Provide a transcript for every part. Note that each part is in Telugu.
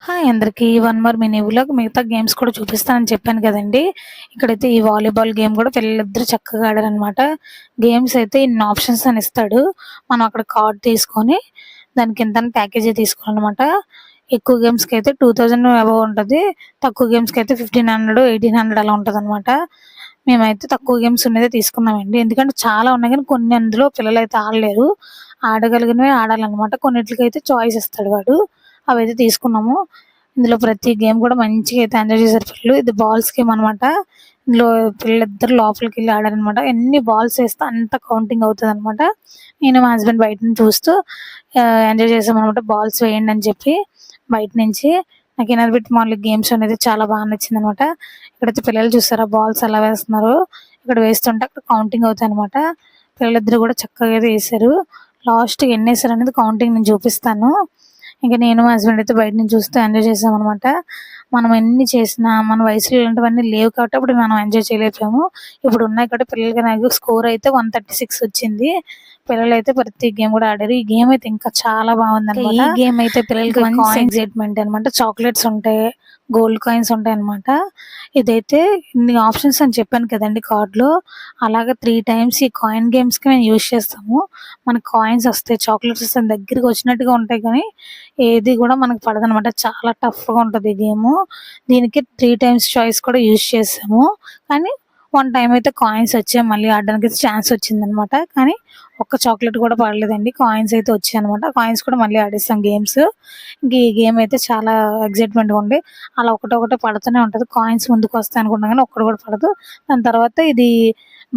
హాయ్ అందరికి వన్ మోర్ మినీ వ్లాగ్. మిగతా గేమ్స్ కూడా చూపిస్తానని చెప్పాను కదండి. ఇక్కడైతే ఈ వాలీబాల్ గేమ్ కూడా పిల్లలిద్దరూ చక్కగా ఆడారనమాట. గేమ్స్ అయితే ఇన్ని ఆప్షన్స్ అని ఇస్తాడు. మనం అక్కడ కార్డ్ తీసుకొని దానికి ఎంత ప్యాకేజీ తీసుకోవాలన్నమాట. ఎక్కువ గేమ్స్కి అయితే 2000 అబవ్ ఉంటుంది. తక్కువ గేమ్స్కి అయితే 1500 1800 అలా ఉంటుంది అనమాట. మేమైతే తక్కువ గేమ్స్ ఉన్నదే తీసుకున్నామండి. ఎందుకంటే చాలా ఉన్నాయి కానీ కొన్ని అందులో పిల్లలు అయితే ఆడలేరు. ఆడగలిగినవే ఆడాలన్నమాట. కొన్నిటికైతే చాయిస్ ఇస్తాడు వాడు. అవైతే తీసుకున్నాము. ఇందులో ప్రతి గేమ్ కూడా మంచిగా అయితే ఎంజాయ్ చేశారు పిల్లలు. ఇది బాల్స్ గేమ్ అనమాట. ఇందులో పిల్లలిద్దరు లోపలికి వెళ్ళి ఆడారనమాట. ఎన్ని బాల్స్ వేస్తే అంత కౌంటింగ్ అవుతుంది అనమాట. నేను మా హస్బెండ్ బయట నుంచి చూస్తూ ఎంజాయ్ చేసామన్నమాట. బాల్స్ వేయండి అని చెప్పి బయట నుంచి. నాకు ఎనర్బిట్ మాల్ గేమ్స్ అనేది చాలా బాగా నచ్చింది అనమాట. ఇక్కడైతే పిల్లలు చూస్తారా బాల్స్ ఎలా వేస్తున్నారు. ఇక్కడ వేస్తుంటే అక్కడ కౌంటింగ్ అవుతాయి అనమాట. పిల్లలిద్దరు కూడా చక్కగా అయితే వేసారు. లాస్ట్ ఎన్ని వేసారు అనేది కౌంటింగ్ నేను చూపిస్తాను. ఇంకా నేను మా హస్బెండ్ అయితే బయట నుంచి చూస్తూ ఎంజాయ్ చేసామన్నమాట. మనం ఎన్ని చేసినా మన వయసులో ఇలాంటివన్నీ లేవు కాబట్టి అప్పుడు మనం ఎంజాయ్ చేయలేకపోయాము. ఇప్పుడు ఉన్నాయి కాబట్టి పిల్లలకి నాకు స్కోర్ అయితే 136 వచ్చింది. పిల్లలు అయితే ప్రతి గేమ్ కూడా ఆడారు. ఈ గేమ్ అయితే ఇంకా చాలా బాగుంది అనమాట. ఈ గేమ్ అయితే పిల్లలకి మంచి ఎగ్జైట్మెంట్ అనమాట. చాక్లెట్స్ ఉంటాయి, గోల్డ్ కాయిన్స్ ఉంటాయి అనమాట. ఇదైతే ఇన్ని ఆప్షన్స్ అని చెప్పాను కదండి కార్డులో. అలాగే 3 times ఈ కాయిన్ గేమ్స్ కి మేము యూజ్ చేస్తాము. మనకి కాయిన్స్ వస్తాయి, చాక్లెట్స్ వస్తాయి, దగ్గరికి వచ్చినట్టుగా ఉంటాయి కానీ ఏది కూడా మనకు పడదనమాట. చాలా టఫ్ గా ఉంటుంది ఈ గేమ్. దీనికి 3 times చాయిస్ కూడా యూజ్ చేసాము. కానీ 1 time అయితే కాయిన్స్ వచ్చాయి. మళ్ళీ ఆడడానికి అయితే ఛాన్స్ వచ్చిందనమాట. కానీ ఒక్క చాక్లెట్ కూడా పడలేదండి. కాయిన్స్ అయితే వచ్చాయి అనమాట. కాయిన్స్ కూడా మళ్ళీ ఆడేస్తాం గేమ్స్. ఇంక ఈ గేమ్ అయితే చాలా ఎగ్జైట్మెంట్గా ఉంది. అలా ఒకటొకటి పడుతూనే ఉంటుంది. కాయిన్స్ ముందుకు వస్తాయి అనుకున్నాం కానీ ఒక్కటి కూడా పడదు. దాని తర్వాత ఇది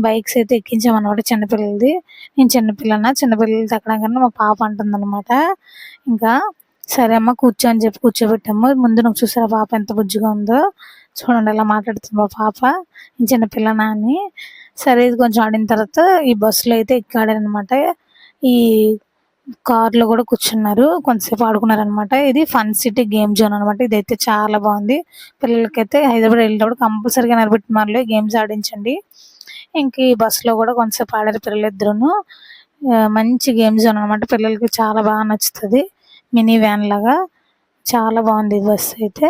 బైక్స్ అయితే ఎక్కించామన్నమాట చిన్నపిల్లలది. నేను చిన్నపిల్లలది ఎక్కడం కన్నా మా పాప అంటుందన్నమాట. ఇంకా సరే అమ్మ కూర్చో అని చెప్పి కూర్చోబెట్టాము. ముందు నాకు చూసారా పాప ఎంత బుజ్జిగా ఉందో. చూడండి ఎలా మాట్లాడుతుంది మా పాప. నేను చిన్నపిల్లనా అని. సరే ఇది కొంచెం ఆడిన తర్వాత ఈ బస్సులో అయితే ఎక్కాడారనమాట. ఈ కార్లో కూడా కూర్చున్నారు, కొంతసేపు ఆడుకున్నారనమాట. ఇది ఫన్ సిటీ గేమ్ జోన్ అనమాట. ఇదైతే చాలా బాగుంది. పిల్లలకైతే హైదరాబాద్ వెళ్ళేటప్పుడు కంపల్సరీగా నిలబెట్టి మళ్ళీ గేమ్స్ ఆడించండి. ఇంక ఈ బస్సులో కూడా కొంతసేపు ఆడారు పిల్లలిద్దరును. మంచి గేమ్ జోన్ అనమాట. పిల్లలకి చాలా బాగా నచ్చుతుంది. మినీ వ్యాన్ లాగా చాలా బాగుంది ఈ బస్సు అయితే.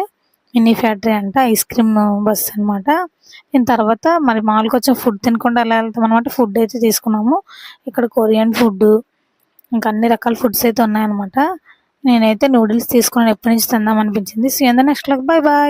మినీ ఫ్యాక్టరీ అంట, ఐస్ క్రీమ్ బస్ అనమాట. దీని తర్వాత మరి మామూలుగా వచ్చి ఫుడ్ తినకుండా ఎలా వెళ్తాం అనమాట. ఫుడ్ అయితే తీసుకున్నాము. ఇక్కడ కొరియన్ ఫుడ్ ఇంకా అన్ని రకాల ఫుడ్స్ అయితే ఉన్నాయన్నమాట. నేనైతే నూడిల్స్ తీసుకున్నాను. ఎప్పటి నుంచి తిందాం అనిపించింది. See you in the next vlog. Bye bye.